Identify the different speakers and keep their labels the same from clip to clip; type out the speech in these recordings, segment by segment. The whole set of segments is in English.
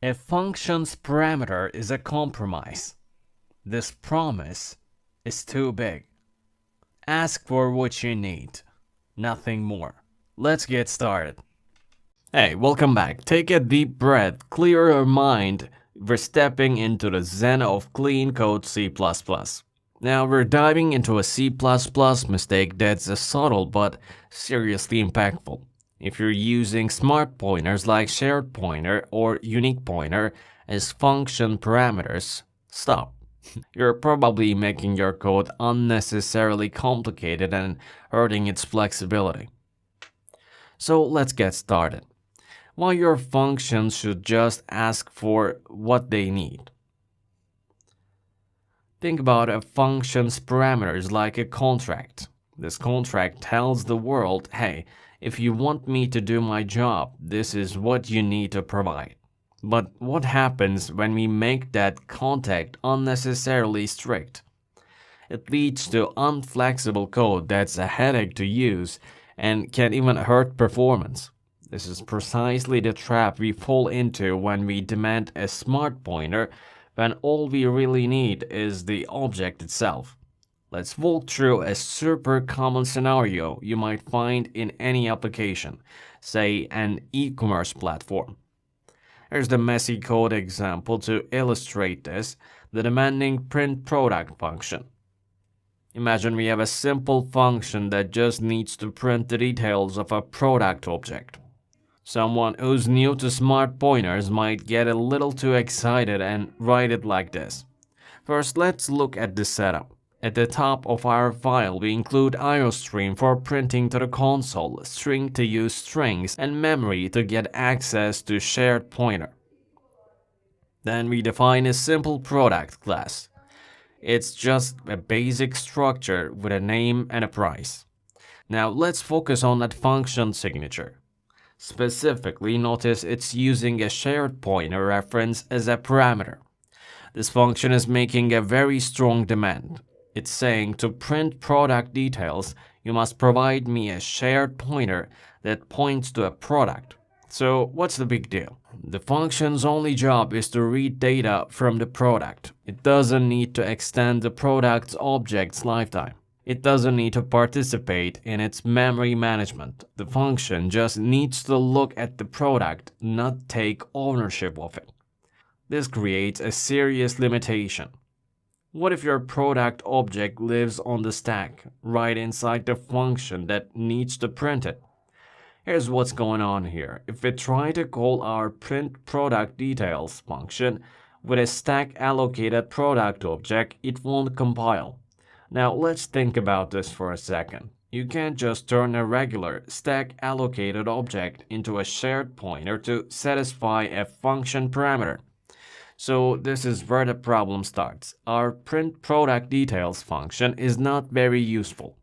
Speaker 1: A function's parameter is a compromise. This promise is too big. Ask for what you need, nothing more. Let's get started. Hey, welcome back. Take a deep breath, clear your mind. We're stepping into the zen of clean code C++. Now we're diving into a C++ mistake that's subtle but seriously impactful. If you're using smart pointers like shared pointer or unique pointer as function parameters, stop. You're probably making your code unnecessarily complicated and hurting its flexibility. So let's get started. Why your functions should just ask for what they need. Think about a function's parameters like a contract. This contract tells the world, hey, if you want me to do my job, this is what you need to provide. But what happens when we make that contract unnecessarily strict? It leads to unflexible code that's a headache to use and can even hurt performance. This is precisely the trap we fall into when we demand a smart pointer when all we really need is the object itself. Let's walk through a super common scenario you might find in any application, say an e-commerce platform. Here's the messy code example to illustrate this, the demanding printProduct function. Imagine we have a simple function that just needs to print the details of a product object. Someone who's new to smart pointers might get a little too excited and write it like this. First, let's look at the setup. At the top of our file, we include iostream for printing to the console, string to use strings, and memory to get access to shared pointer. Then we define a simple product class. It's just a basic structure with a name and a price. Now let's focus on that function signature. Specifically, notice it's using a shared pointer reference as a parameter. This function is making a very strong demand. It's saying to print product details, you must provide me a shared pointer that points to a product. So what's the big deal? The function's only job is to read data from the product. It doesn't need to extend the product's object's lifetime. It doesn't need to participate in its memory management. The function just needs to look at the product, not take ownership of it. This creates a serious limitation. What if your product object lives on the stack, right inside the function that needs to print it? Here's what's going on here. If we try to call our printProductDetails function with a stack allocated product object, it won't compile. Now let's think about this for a second. You can't just turn a regular stack allocated object into a shared pointer to satisfy a function parameter. So this is where the problem starts. Our printProductDetails function is not very useful.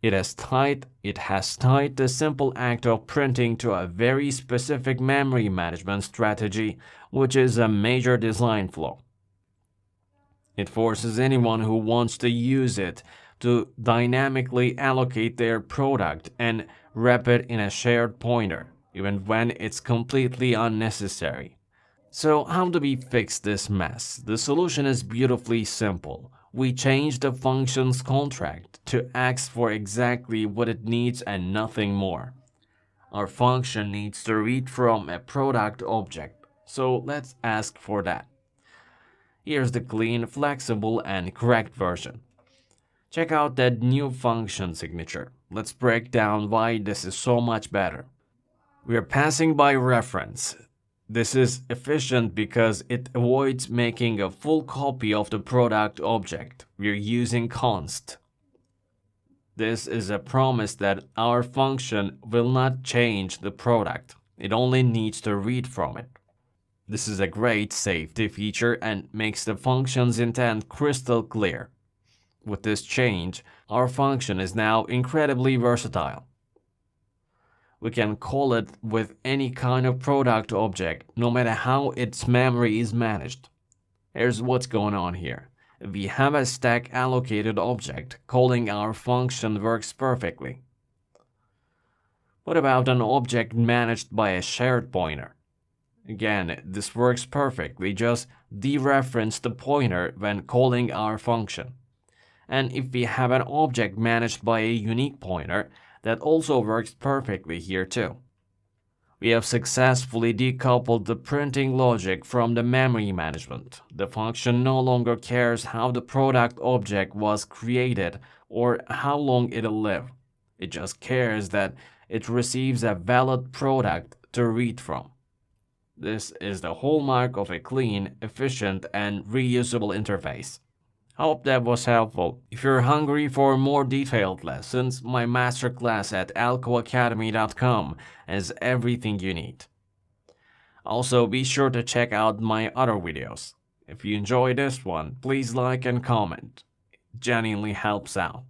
Speaker 1: It has tied the simple act of printing to a very specific memory management strategy, which is a major design flaw. It forces anyone who wants to use it to dynamically allocate their product and wrap it in a shared pointer, even when it's completely unnecessary. So how do we fix this mess? The solution is beautifully simple. We change the function's contract to ask for exactly what it needs and nothing more. Our function needs to read from a product object, so let's ask for that. Here's the clean, flexible, and correct version. Check out that new function signature. Let's break down why this is so much better. We are passing by reference. This is efficient because it avoids making a full copy of the product object. We're using const. This is a promise that our function will not change the product. It only needs to read from it. This is a great safety feature and makes the function's intent crystal clear. With this change, our function is now incredibly versatile. We can call it with any kind of product object, no matter how its memory is managed. Here's what's going on here. If we have a stack allocated object, calling our function works perfectly. What about an object managed by a shared pointer? Again, this works perfectly, just dereference the pointer when calling our function. And if we have an object managed by a unique pointer, that also works perfectly here too. We have successfully decoupled the printing logic from the memory management. The function no longer cares how the product object was created or how long it'll live. It just cares that it receives a valid product to read from. This is the hallmark of a clean, efficient, and reusable interface. Hope that was helpful. If you're hungry for more detailed lessons, my masterclass at alcoacademy.com has everything you need. Also, be sure to check out my other videos. If you enjoyed this one, please like and comment. It genuinely helps out.